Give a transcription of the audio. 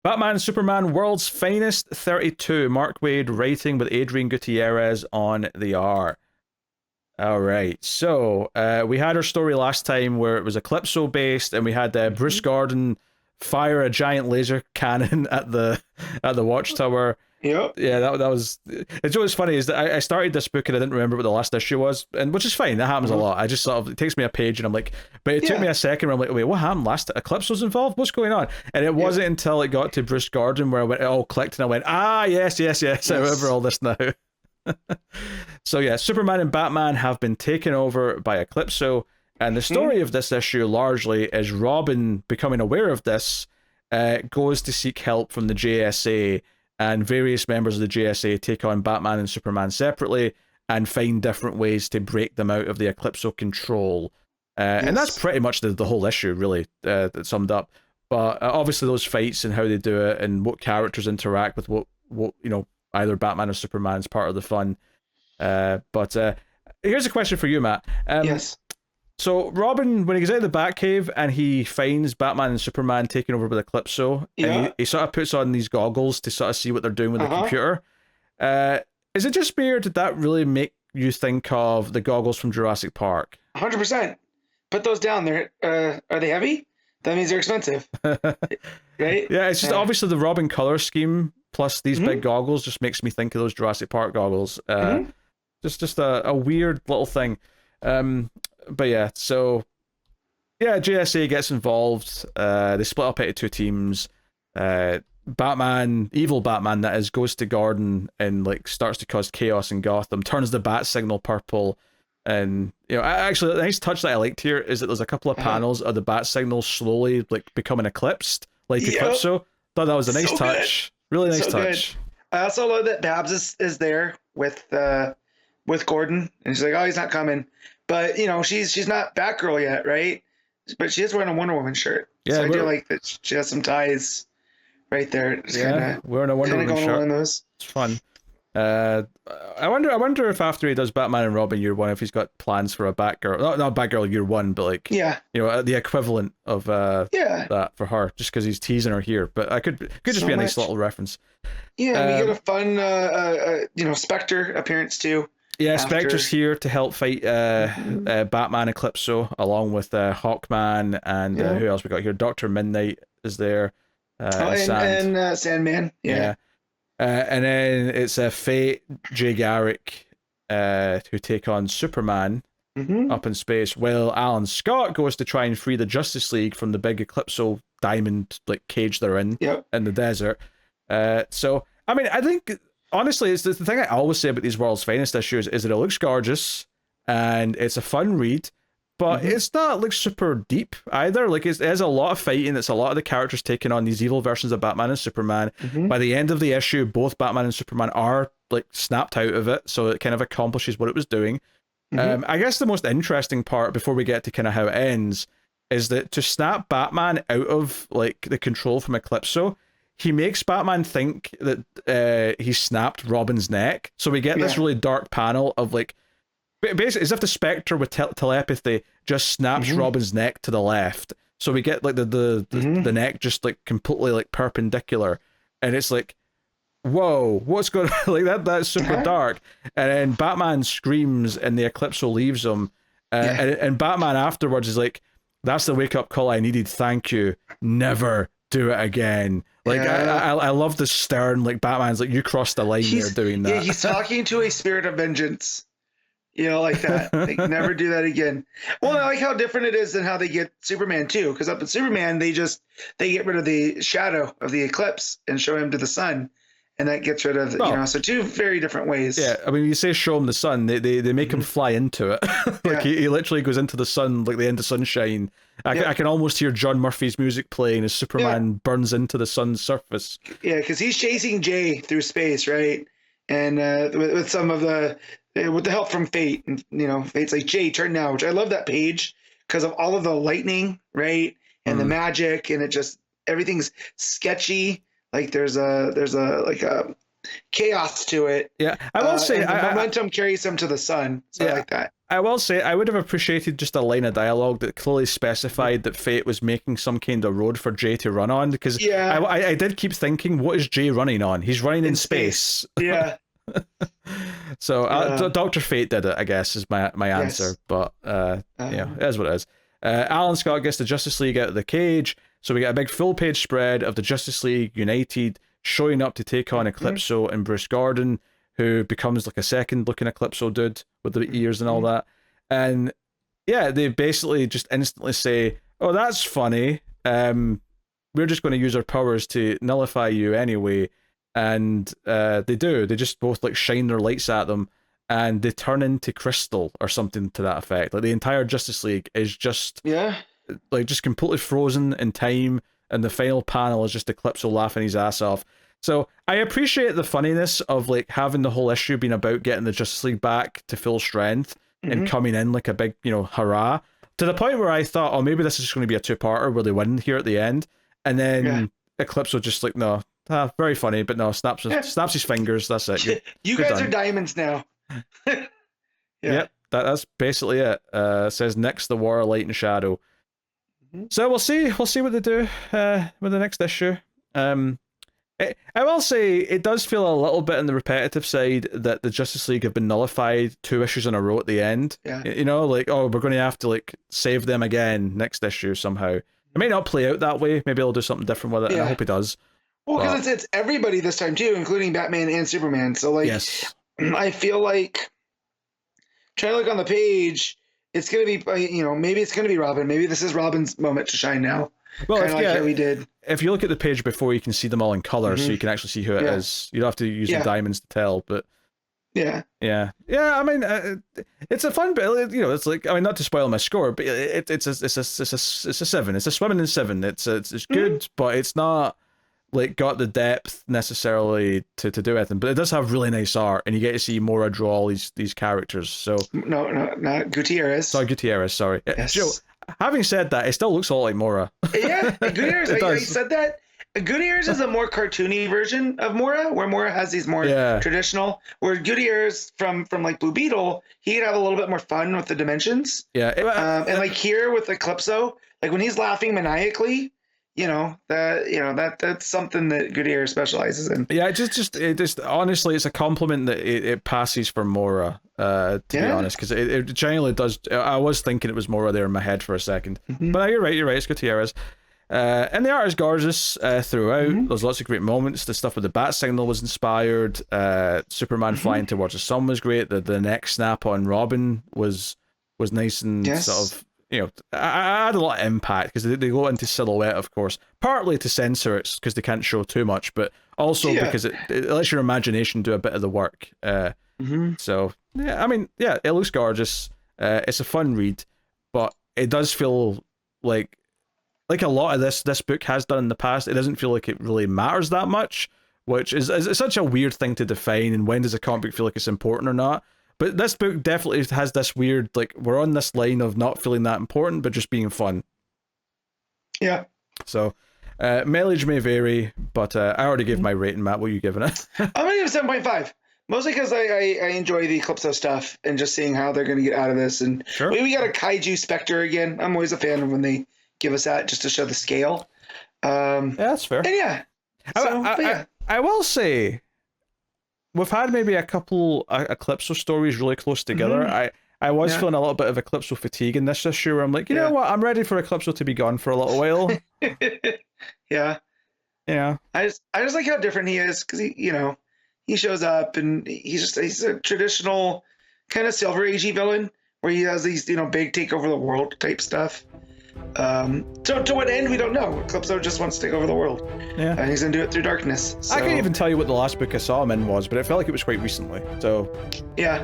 Batman and Superman World's Finest 32. Mark Waid writing with Adrian Gutierrez on the art. All right. So we had our story last time where it was Eclipso based, and we had Bruce Gordon fire a giant laser cannon at the Watchtower. Yep. Yeah, that was. It's always funny is that I started this book and I didn't remember what the last issue was, and which is fine. That happens a lot. I just sort of, it takes me a page and I'm like, but it took me a second where I'm like, wait, what happened last? Eclipse was involved. What's going on? And it wasn't until it got to Bruce Gordon where it all clicked and I went, yes. I remember all this now. So yeah, Superman and Batman have been taken over by Eclipso, and the story of this issue largely is Robin becoming aware of this, goes to seek help from the JSA. And various members of the JSA take on Batman and Superman separately and find different ways to break them out of the Eclipso control. And that's pretty much the whole issue, really, that summed up. But obviously those fights and how they do it and what characters interact with what either Batman or Superman is part of the fun. But here's a question for you, Matt. Yes. So Robin, when he gets out of the Batcave and he finds Batman and Superman taking over with Eclipso, and he sort of puts on these goggles to sort of see what they're doing with the computer. Is it just me, or did that really make you think of the goggles from Jurassic Park? 100%. Put those down. Are they heavy? That means they're expensive. Right? Yeah, it's just obviously the Robin color scheme plus these big goggles just makes me think of those Jurassic Park goggles. Just a weird little thing. But yeah, so yeah, JSA gets involved. They split up into two teams. Batman, evil Batman that is, goes to Gordon and like starts to cause chaos in Gotham, turns the bat signal purple. And actually, the nice touch that I liked here is that there's a couple of panels of the bat signal slowly like becoming eclipsed, like Eclipso. Thought that was a nice touch. Good. Really nice touch. Good. I also love that Babs is there with Gordon, and she's like, oh, he's not coming. But she's not Batgirl yet, right? But she is wearing a Wonder Woman shirt. Yeah, so I do like that she has some ties right there. It's wearing a Wonder Woman shirt. It's fun. I wonder if after he does Batman and Robin Year One, if he's got plans for a Batgirl, not Batgirl Year One, but like the equivalent of that for her, just because he's teasing her here. But I could just be a nice little reference. Yeah, we get a fun Spectre appearance too. Yeah, Spectre's here to help fight Batman Eclipso, along with Hawkman and who else we got here? Dr. Midnight is there. And Sandman. Yeah. And then it's Fate, Jay Garrick, who take on Superman up in space, while Alan Scott goes to try and free the Justice League from the big Eclipso diamond like cage they're in the desert. So, I mean, I think... honestly, it's the thing I always say about these World's Finest issues is that it looks gorgeous and it's a fun read, but it's not like super deep either. Like it has a lot of fighting. It's a lot of the characters taking on these evil versions of Batman and Superman. By the end of the issue, both Batman and Superman are like snapped out of it, so it kind of accomplishes what it was doing. I guess the most interesting part before we get to kind of how it ends is that to snap Batman out of like the control from Eclipso, he makes Batman think that he snapped Robin's neck. So we get this really dark panel of like, basically as if the Spectre with telepathy just snaps Robin's neck to the left. So we get like the neck just like completely like perpendicular. And it's like, whoa, what's going on? Like that's super dark. And then Batman screams and the Eclipso leaves him. And Batman afterwards is like, that's the wake up call I needed. Thank you. Never do it again. Like I love the stern, like Batman's like, you crossed the line there doing that. Yeah, he's talking to a spirit of vengeance. Like that. Like, never do that again. Well, I like how different it is than how they get Superman too, because up in Superman they get rid of the shadow of the eclipse and show him to the sun. And that gets rid of, so two very different ways. Yeah, I mean, you say show him the sun, they make him fly into it. Like he literally goes into the sun, like the end of sunshine. I can almost hear John Murphy's music playing as Superman burns into the sun's surface. Yeah, because he's chasing Jay through space, right? And with some of with the help from Fate, and Fate's like, Jay, turn now, which I love that page because of all of the lightning, right? And the magic, and it just, everything's sketchy. Like there's a chaos to it. Yeah, I will say the momentum carries him to the sun. So I like that. I will say I would have appreciated just a line of dialogue that clearly specified that Fate was making some kind of road for Jay to run on, because I did keep thinking, what is Jay running on? He's running in space. Yeah. So Dr. Fate did it, I guess, is my answer. But yeah, it is what it is. Alan Scott gets the Justice League out of the cage, so we get a big full page spread of the Justice League united, showing up to take on Eclipso and Bruce Gordon, who becomes like a second looking Eclipso dude with the ears and all that. And yeah, they basically just instantly say, oh, that's funny. We're just going to use our powers to nullify you anyway. And they do. They just both like shine their lights at them, and they turn into crystal or something to that effect. Like the entire Justice League is just like just completely frozen in time, and the final panel is just Eclipso laughing his ass off. So I appreciate the funniness of like having the whole issue being about getting the Justice League back to full strength and coming in like a big, hurrah, to the point where I thought, oh, maybe this is just going to be a two-parter where they win here at the end, and then Eclipso just like, no, very funny, but no, snaps his fingers. That's it. You guys are diamonds now. Yep, that's basically it. Says next the war, light and shadow. So we'll see what they do with the next issue. I will say it does feel a little bit on the repetitive side that the Justice League have been nullified 2 issues in a row at the end. Yeah. Like, oh, we're going to have to like save them again next issue somehow. It may not play out that way. Maybe they'll do something different with it, and I hope it does. Well, because it's everybody this time too, including Batman and Superman. So like, I feel like trying to look on the page, it's gonna be maybe it's gonna be Robin. Maybe this is Robin's moment to shine now. Well, if you look at the page before, you can see them all in color, so you can actually see who it is. You don't have to use the diamonds to tell, but yeah. I mean, it's a fun bit. It's like, I mean, not to spoil my score, but it's a 7. It's a swimming in 7. It's good, but it's not like got the depth necessarily to do anything. But it does have really nice art, and you get to see Mora draw all these characters. So no, not Gutierrez. Sorry, Gutierrez. Sorry, yes. Joe. Having said that, it still looks a lot like Mora. Yeah, Gutierrez. I said that. Gutierrez is a more cartoony version of Mora, where Mora has these more traditional. Where Gutierrez from like Blue Beetle, he could have a little bit more fun with the dimensions. Yeah, and like here with Eclipso, like when he's laughing maniacally, that's something that Gutierrez specializes in. Yeah, it just honestly, it's a compliment that it passes for Mora. To be honest, because it genuinely does. I was thinking it was Mora there in my head for a second, but no, you're right. It's Gutierrez. And the art is gorgeous throughout. There's lots of great moments. The stuff with the bat signal was inspired. Superman flying towards the sun was great. The neck snap on Robin was nice and sort of, I had a lot of impact because they go into silhouette, of course, partly to censor it because they can't show too much, but also because it lets your imagination do a bit of the work. So yeah, I mean, it looks gorgeous. It's a fun read, but it does feel like a lot of this book has done in the past. It doesn't feel like it really matters that much, which is such a weird thing to define. And when does a comic book feel like it's important or not? But this book definitely has this weird, like, we're on this line of not feeling that important, but just being fun. Yeah. So, mileage may vary, but I already gave my rating, Matt. What are you giving it? I'm going to give it 7.5. Mostly because I enjoy the Eclipso stuff and just seeing how they're going to get out of this. And we got a kaiju Spectre again. I'm always a fan of when they give us that just to show the scale. That's fair. And I will say, we've had maybe a couple Eclipso stories really close together. I was feeling a little bit of Eclipso fatigue in this issue where I'm like, you know what, I'm ready for Eclipso to be gone for a little while. Yeah. I just like how different he is because he shows up and he's a traditional kind of Silver Age-y villain where he has these, big take over the world type stuff. So to what end, we don't know. Eclipso just wants to take over the world. Yeah. And he's going to do it through darkness. So. I can't even tell you what the last book I saw him in was, but it felt like it was quite recently. So. Yeah.